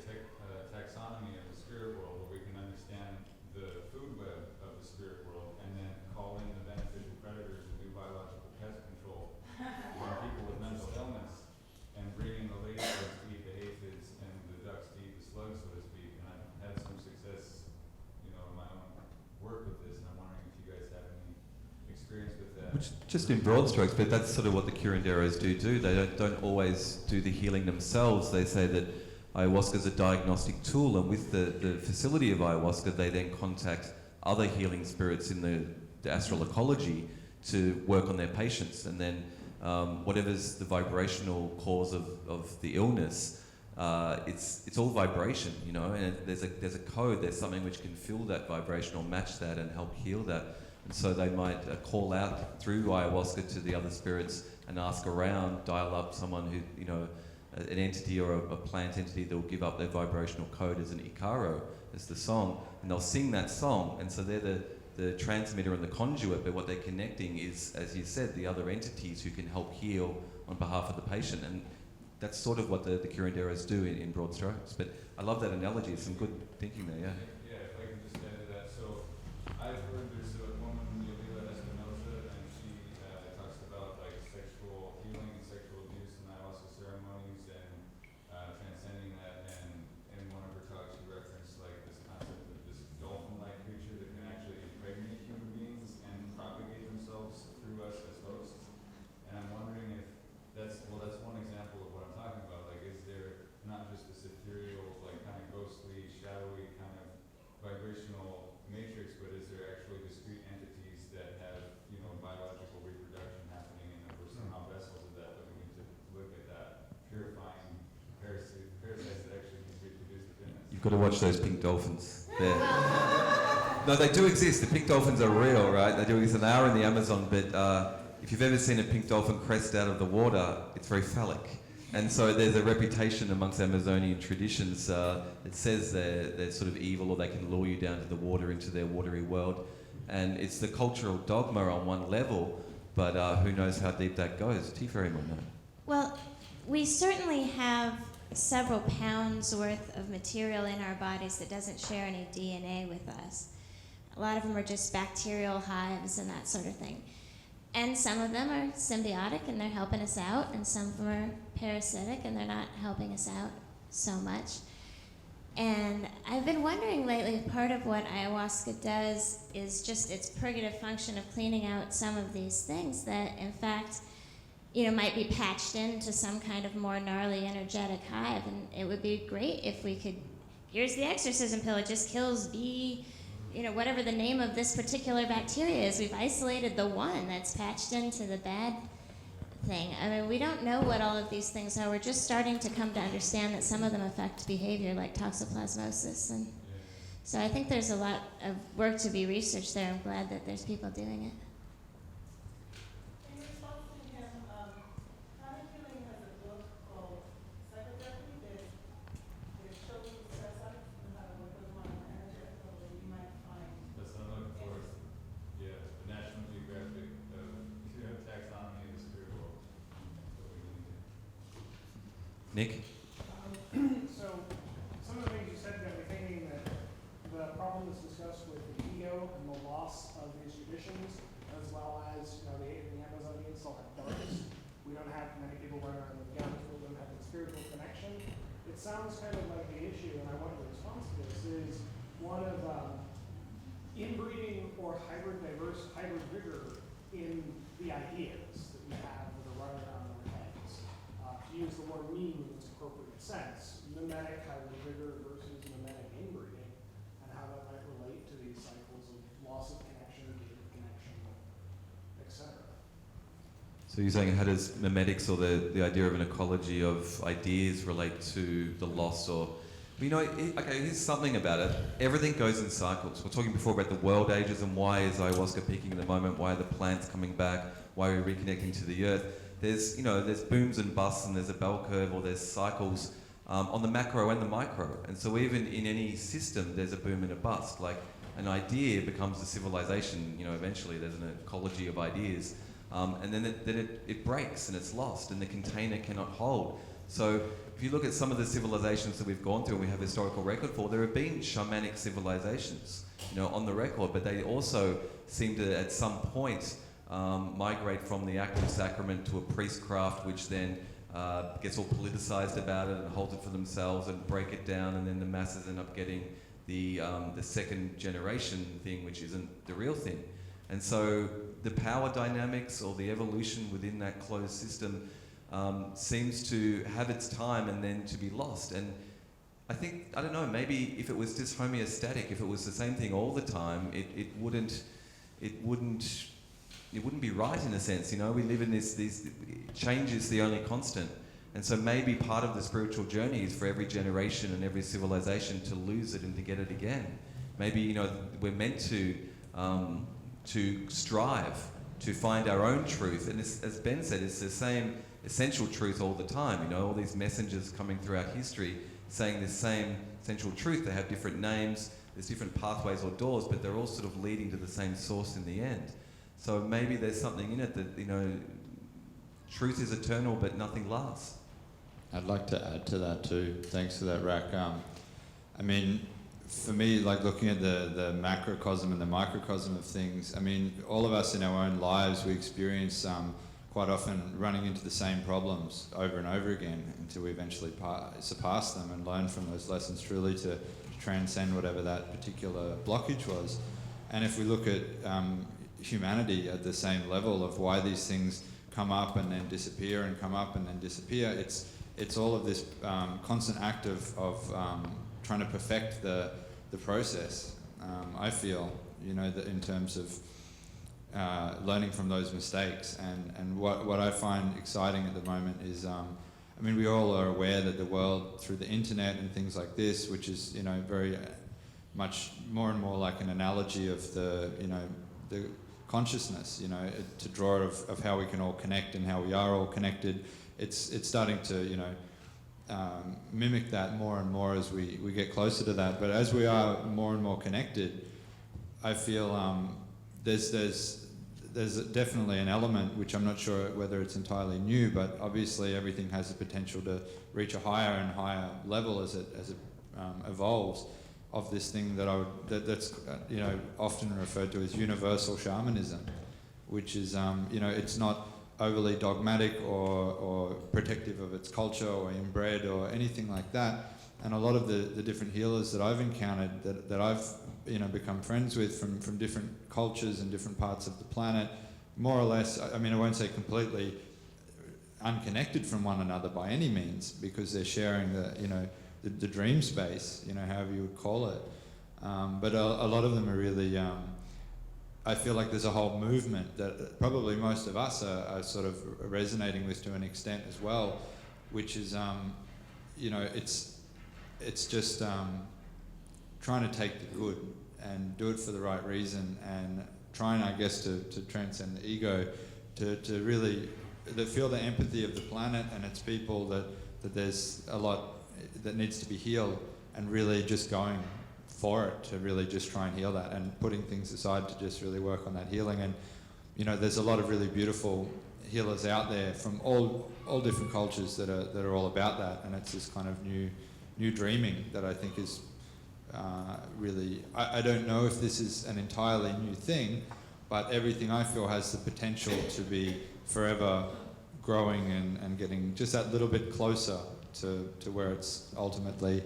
taxonomy of the spirit world where we can understand the food web of the spirit world, and then call in the beneficial predators and do biological pest control on people with mental illness, and bring in the lady bugs to eat the aphids and the ducks to eat the slugs, so to speak. And I've had some success, in my own work with this, and I'm wondering if you guys have any experience with that. Which, just in broad strokes, but that's sort of what the curanderos do. They don't always do the healing themselves. They say that ayahuasca is a diagnostic tool, and with the facility of ayahuasca, they then contact other healing spirits in the astral ecology to work on their patients, and then whatever's the vibrational cause of the illness, it's all vibration, and there's a code, there's something which can fill that vibration or match that and help heal that. And so they might call out through ayahuasca to the other spirits and ask around, dial up someone who, an entity or a plant entity that will give up their vibrational code as an Icaro, as the song, and they'll sing that song. And so they're the transmitter and the conduit, but what they're connecting is, as you said, the other entities who can help heal on behalf of the patient. And that's sort of what the curanderos do in broad strokes. But I love that analogy. It's some good thinking there, yeah. Yeah, if I can just add to that. So I've heard there's a woman, Yolila Espinosa, and she talks about like sexual healing and sexual abuse in ayahuasca ceremonies, and transcending that. And in one of her talks, she referenced like this concept of this dolphin-like creature that can actually impregnate human beings and propagate themselves through us as hosts. And I'm wondering if that's one example of what I'm talking about. Like, is there not just this ethereal, like kind of ghostly, shadowy kind of vibrational matrix, but is there actually discrete entities that have, biological reproduction happening, and that we're somehow vessels of that, but we need to look at that purifying parasites that actually can reproduce within us? You've got to watch those pink dolphins. No, they do exist. The pink dolphins are real, right? They do exist. They are in the Amazon, but if you've ever seen a pink dolphin crest out of the water, it's very phallic. And so there's a reputation amongst Amazonian traditions. It says they're sort of evil, or they can lure you down to the water, into their watery world. And it's the cultural dogma on one level, but who knows how deep that goes. T-Ferry might know. Well, we certainly have several pounds worth of material in our bodies that doesn't share any DNA with us. A lot of them are just bacterial hives and that sort of thing. And some of them are symbiotic and they're helping us out, and some of them are parasitic and they're not helping us out so much. And I've been wondering lately, if part of what ayahuasca does is just its purgative function of cleaning out some of these things that, in fact, might be patched into some kind of more gnarly energetic hive. And it would be great if we could, here's the exorcism pill, it just kills whatever the name of this particular bacteria is. We've isolated the one that's patched into the bad thing. I mean, we don't know what all of these things are. We're just starting to come to understand that some of them affect behavior, like toxoplasmosis. And so I think there's a lot of work to be researched there. I'm glad that there's people doing it. In response to him, Chronic Healing has a book called Psychotherapy that shows stress on and how to work with one energetic level that you might find. That's what I'm looking for. Yeah, the National Geographic taxonomy of the spirit world. Nick? So, some of the things you said got me thinking that the problems discussed with the ego and the loss of these traditions, as well as the Amazonians still have darts. We don't have many people running around with guns. We don't have the spiritual connection. It sounds kind of like the issue, and I wonder the response to this is one of inbreeding or hybrid vigor in the ideas that we have that are running around in our heads. To use the word mean in its appropriate sense, mimetic hybrid vigor versus mimetic inbreeding, and how that might relate to these cycles of loss of connection, gain of connection, etc. So you're saying how does memetics or the idea of an ecology of ideas relate to the loss or... okay, here's something about it. Everything goes in cycles. We're talking before about the world ages and why is ayahuasca peaking at the moment, why are the plants coming back, why are we reconnecting to the earth. There's booms and busts and there's a bell curve or there's cycles on the macro and the micro. And so even in any system, there's a boom and a bust. Like an idea becomes a civilization, eventually there's an ecology of ideas. And then it breaks and it's lost and the container cannot hold. So if you look at some of the civilizations that we've gone through and we have historical record for, there have been shamanic civilizations, on the record, but they also seem to, at some point, migrate from the active sacrament to a priestcraft, which then gets all politicized about it and holds it for themselves and break it down, and then the masses end up getting the second generation thing, which isn't the real thing. And so the power dynamics or the evolution within that closed system seems to have its time and then to be lost. And I think, I don't know, maybe if it was just homeostatic, if it was the same thing all the time, it wouldn't be right in a sense. We live in these change is the only constant. And so maybe part of the spiritual journey is for every generation and every civilization to lose it and to get it again. Maybe, we're meant to strive to find our own truth. And as Ben said, it's the same essential truth all the time. All these messengers coming throughout history saying the same essential truth. They have different names, there's different pathways or doors, but they're all sort of leading to the same source in the end. So maybe there's something in it that, truth is eternal, but nothing lasts. I'd like to add to that too. Thanks for that, Rack. For me, like looking at the macrocosm and the microcosm of things, all of us in our own lives, we experience quite often running into the same problems over and over again until we eventually surpass them and learn from those lessons truly to transcend whatever that particular blockage was. And if we look at humanity at the same level of why these things come up and then disappear and come up and then disappear, it's all of this constant act of trying to perfect the process. I feel, that in terms of learning from those mistakes. And what I find exciting at the moment is, we all are aware that the world through the internet and things like this, which is, very much more and more like an analogy of the consciousness, to draw of how we can all connect and how we are all connected. It's starting to, mimic that more and more as we get closer to that. But as we are more and more connected, I feel there's definitely an element, which I'm not sure whether it's entirely new, but obviously everything has the potential to reach a higher and higher level as it evolves, of this thing that's often referred to as universal shamanism, which is it's not overly dogmatic or protective of its culture or inbred or anything like that. And a lot of the different healers that I've encountered, that I've become friends with from different cultures and different parts of the planet, more or less, I won't say completely unconnected from one another by any means, because they're sharing the dream space, however you would call it. But a lot of them are really I feel like there's a whole movement that probably most of us are sort of resonating with to an extent as well, which is, you know, it's just trying to take the good and do it for the right reason, and trying, I guess, to transcend the ego, to really feel the empathy of the planet and its people, that there's a lot that needs to be healed, and really just going for it to really just try and heal that, and putting things aside to just really work on that healing. And you know, there's a lot of really beautiful healers out there from all different cultures that are all about that, and it's this kind of new dreaming that I think is really, I don't know if this is an entirely new thing, but everything I feel has the potential to be forever growing and getting just that little bit closer to where it's ultimately,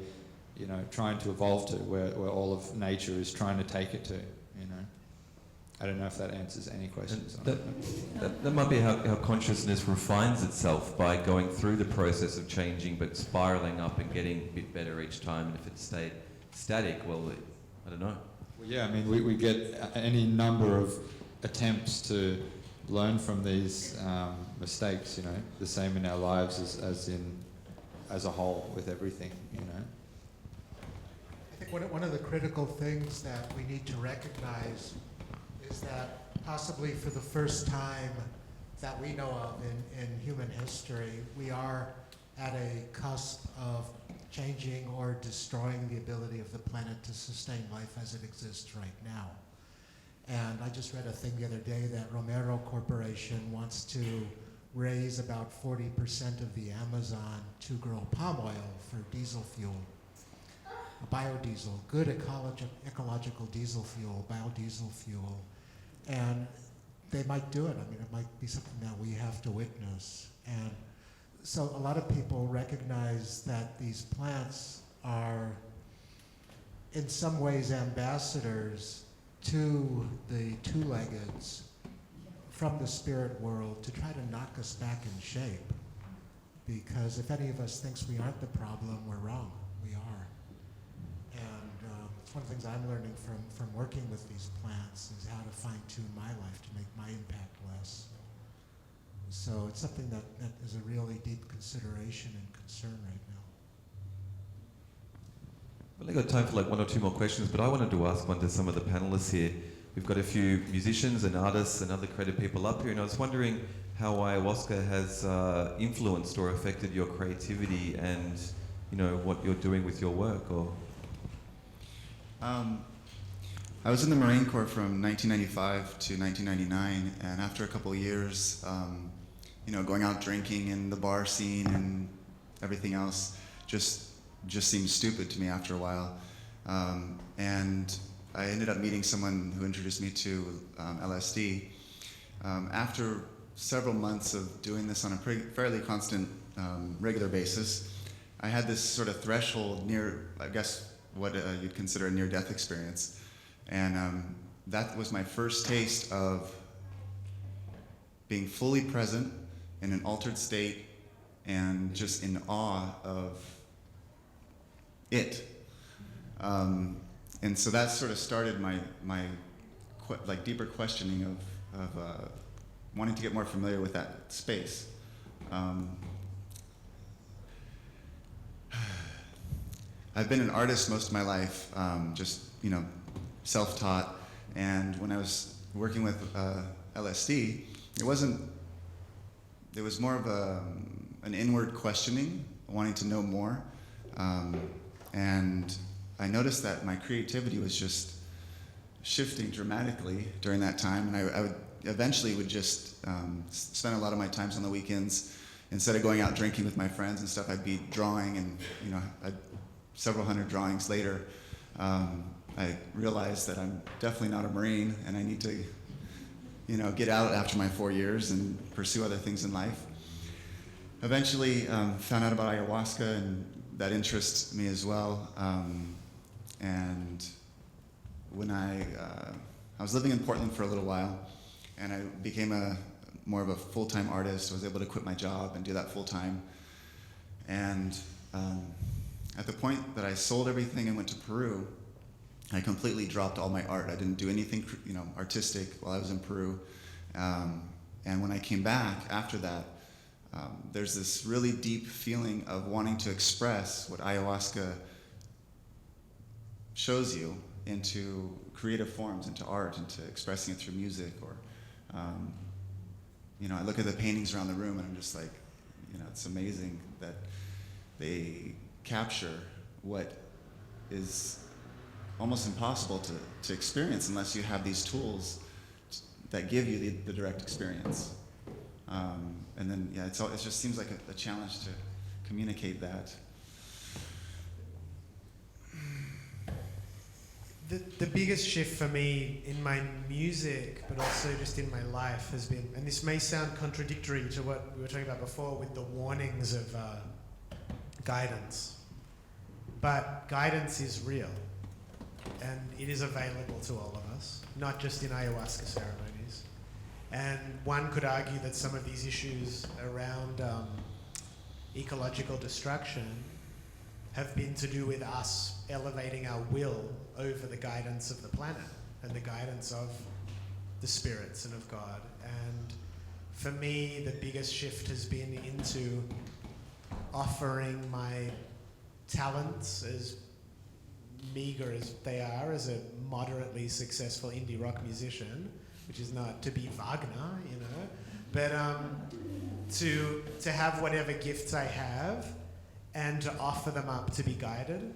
you know, trying to evolve to, where all of nature is trying to take it to, you know. I don't know if that answers any questions on it. That might be how consciousness refines itself, by going through the process of changing but spiraling up and getting a bit better each time. And if it stayed static, well, I don't know. Well, yeah, I mean, we get any number of attempts to learn from these mistakes, you know, the same in our lives as a whole with everything, you know. I think one of the critical things that we need to recognize is that possibly for the first time that we know of in human history, we are at a cusp of changing or destroying the ability of the planet to sustain life as it exists right now. And I just read a thing the other day that Romero Corporation wants to raise about 40% of the Amazon to grow palm oil for diesel fuel, biodiesel, good ecological diesel fuel, biodiesel fuel. And they might do it. I mean, it might be something that we have to witness. And so a lot of people recognize that these plants are in some ways ambassadors to the two-leggeds from the spirit world to try to knock us back in shape. Because if any of us thinks we aren't the problem, we're wrong. We are. And it's one of the things I'm learning from working with these plants is how to fine-tune my life to make my impact less. So it's something that is a really deep consideration and concern right now. We've only got time for like one or two more questions, but I wanted to ask one to some of the panelists here. We've got a few musicians and artists and other creative people up here, and I was wondering how ayahuasca has influenced or affected your creativity and, you know, what you're doing with your work. Or I was in the Marine Corps from 1995 to 1999, and after a couple of years, you know, going out drinking in the bar scene and everything else just seemed stupid to me after a while. And I ended up meeting someone who introduced me to LSD. After several months of doing this on a fairly constant, regular basis, I had this sort of threshold near, I guess, what you'd consider a near-death experience. And that was my first taste of being fully present in an altered state and just in awe of it. And so that sort of started my like deeper questioning of wanting to get more familiar with that space. I've been an artist most of my life, just, you know, self-taught. And when I was working with LSD, it was more of an inward questioning, wanting to know more. And I noticed that my creativity was just shifting dramatically during that time, and I would eventually just spend a lot of my times on the weekends. Instead of going out drinking with my friends and stuff, I'd be drawing, and you know, several hundred drawings later, I realized that I'm definitely not a Marine, and I need to, you know, get out after my 4 years and pursue other things in life. Eventually, found out about ayahuasca, and that interests me as well. And when I was living in Portland for a little while, and I became more of a full-time artist. I was able to quit my job and do that full-time. And at the point that I sold everything and went to Peru, I completely dropped all my art. I didn't do anything, artistic while I was in Peru. And when I came back after that, there's this really deep feeling of wanting to express what ayahuasca shows you into creative forms, into art, into expressing it through music. Or, I look at the paintings around the room and I'm just like, it's amazing that they capture what is almost impossible to experience unless you have these tools that give you the direct experience. And then, it just seems like a challenge to communicate that. The biggest shift for me in my music, but also just in my life, has been, and this may sound contradictory to what we were talking about before with the warnings of guidance, but guidance is real, and it is available to all of us, not just in ayahuasca ceremonies. And one could argue that some of these issues around ecological destruction have been to do with us elevating our will over the guidance of the planet and the guidance of the spirits and of God. And for me, the biggest shift has been into offering my talents, as meager as they are, as a moderately successful indie rock musician, which is not to be Wagner, but to have whatever gifts I have and to offer them up to be guided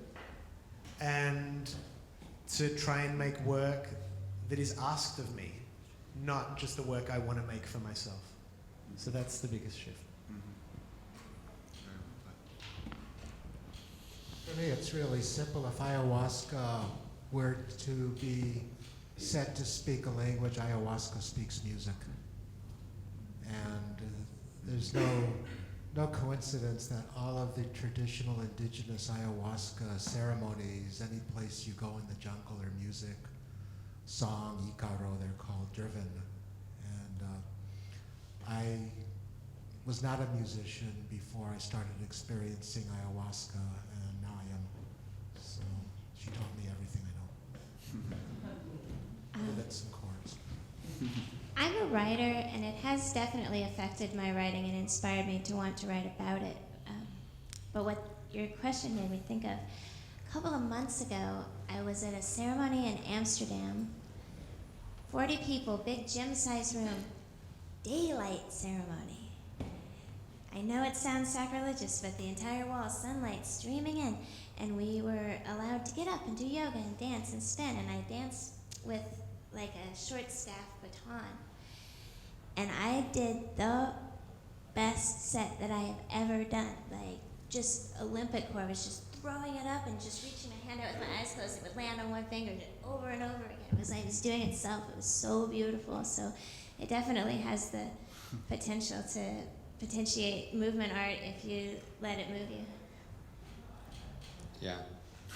and to try and make work that is asked of me, not just the work I want to make for myself. So that's the biggest shift. For me, it's really simple. If ayahuasca were to be set to speak a language, ayahuasca speaks music. And there's no coincidence that all of the traditional indigenous ayahuasca ceremonies, any place you go in the jungle or music, song, icaro, they're called driven. And I was not a musician before I started experiencing ayahuasca, and now I am. So she taught me everything I know. With some chords. I'm a writer, and it has definitely affected my writing and inspired me to want to write about it. But what your question made me think of, a couple of months ago, I was at a ceremony in Amsterdam. 40 people, big gym-sized room, daylight ceremony. I know it sounds sacrilegious, but the entire wall, sunlight streaming in, and we were allowed to get up and do yoga and dance and spin, and I danced with like a short staff baton. And I did the best set that I have ever done. Like, just Olympic core. I was just throwing it up and just reaching my hand out with my eyes closed. It would land on one finger just over and over again. It was like it was doing itself. It was so beautiful. So it definitely has the potential to potentiate movement art if you let it move you. Yeah.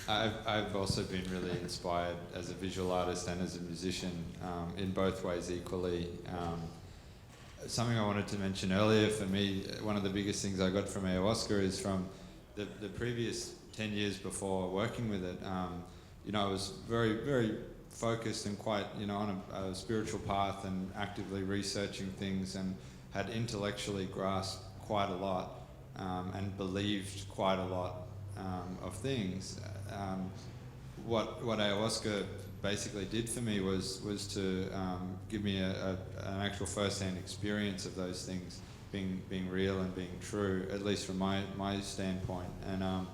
I've also been really inspired as a visual artist and as a musician in both ways equally. Something I wanted to mention earlier, for me, one of the biggest things I got from ayahuasca is from the previous 10 years before working with it. I was very, very focused and quite, on a spiritual path and actively researching things, and had intellectually grasped quite a lot and believed quite a lot of things. What ayahuasca basically did for me was to give me an actual first-hand experience of those things being real and being true, at least from my standpoint. And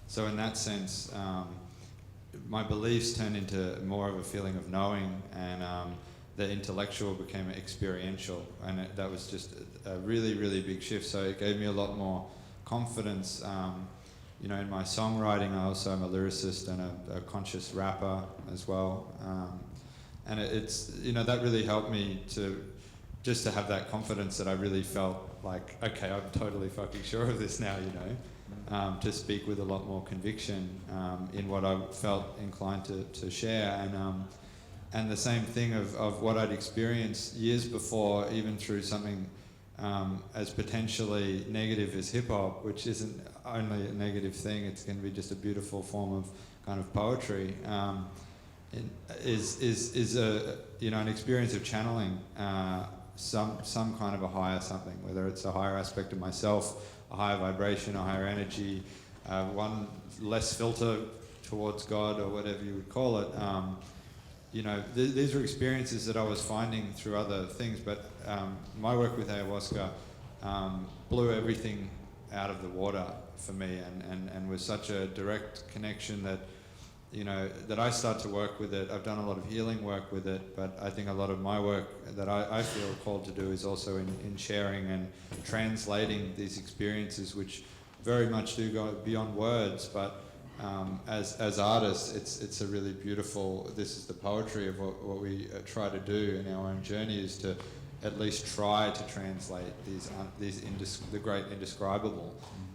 so in that sense, my beliefs turned into more of a feeling of knowing, and the intellectual became experiential, and that was just a really, really big shift. So it gave me a lot more confidence. In my songwriting, I also am a lyricist and a conscious rapper as well. And it's, that really helped me to have that confidence that I really felt like, okay, I'm totally fucking sure of this now, to speak with a lot more conviction in what I felt inclined to share. And the same thing of what I'd experienced years before, even through something as potentially negative as hip-hop, which isn't only a negative thing, it's going to be just a beautiful form of kind of poetry. is a an experience of channeling some kind of a higher something, whether it's a higher aspect of myself, a higher vibration, a higher energy, one less filter towards God or whatever you would call it. These were experiences that I was finding through other things, but my work with ayahuasca blew everything out of the water for me, and was such a direct connection that that I start to work with it. I've done a lot of healing work with it, but I think a lot of my work that I feel called to do is also in sharing and translating these experiences, which very much do go beyond words, but as artists, it's a really beautiful, this is the poetry of what we try to do in our own journey, is to at least try to translate the great indescribable,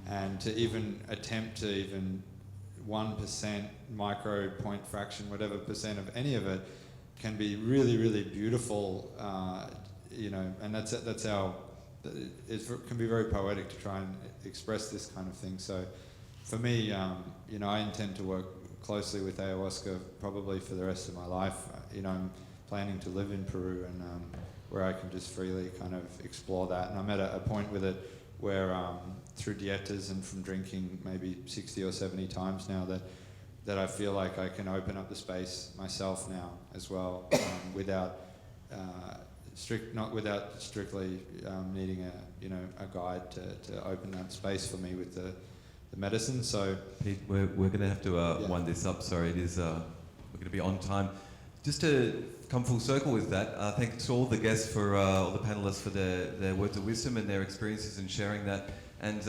and to even attempt to even 1% micro point fraction, whatever percent of any of it, can be really, really beautiful, and that's how it can be very poetic to try and express this kind of thing. So for me, I intend to work closely with ayahuasca probably for the rest of my life. I'm planning to live in Peru, and where I can just freely kind of explore that. And I'm at a point with it where through dietas and from drinking maybe 60 or 70 times now, that I feel like I can open up the space myself now as well, without strictly needing a guide to open that space for me with the medicine. So Pete, we're going to have to wind this up. Sorry, it is. We're going to be on time. Just to come full circle with that, thanks to all the guests, for all the panelists, for their words of wisdom and their experiences and sharing that. And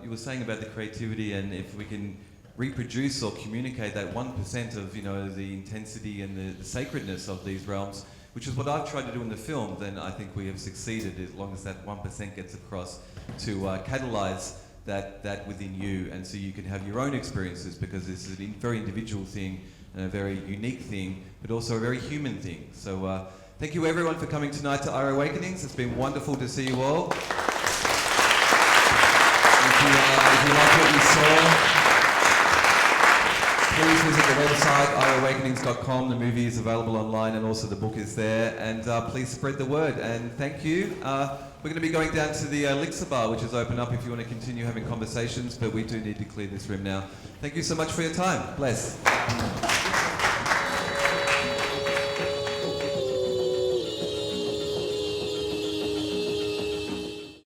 you were saying about the creativity, and if we can reproduce or communicate that 1% of the intensity and the sacredness of these realms, which is what I've tried to do in the film, then I think we have succeeded, as long as that 1% gets across, to catalyze that within you, and so you can have your own experiences, because this is a very individual thing and a very unique thing, but also a very human thing. So thank you everyone for coming tonight to Our Awakenings. It's been wonderful to see you all. If you like what you saw, please visit the website, ourawakenings.com. The movie is available online, and also the book is there. And please spread the word. And thank you. We're going to be going down to the Elixir Bar, which is open up if you want to continue having conversations, but we do need to clear this room now. Thank you so much for your time. Bless.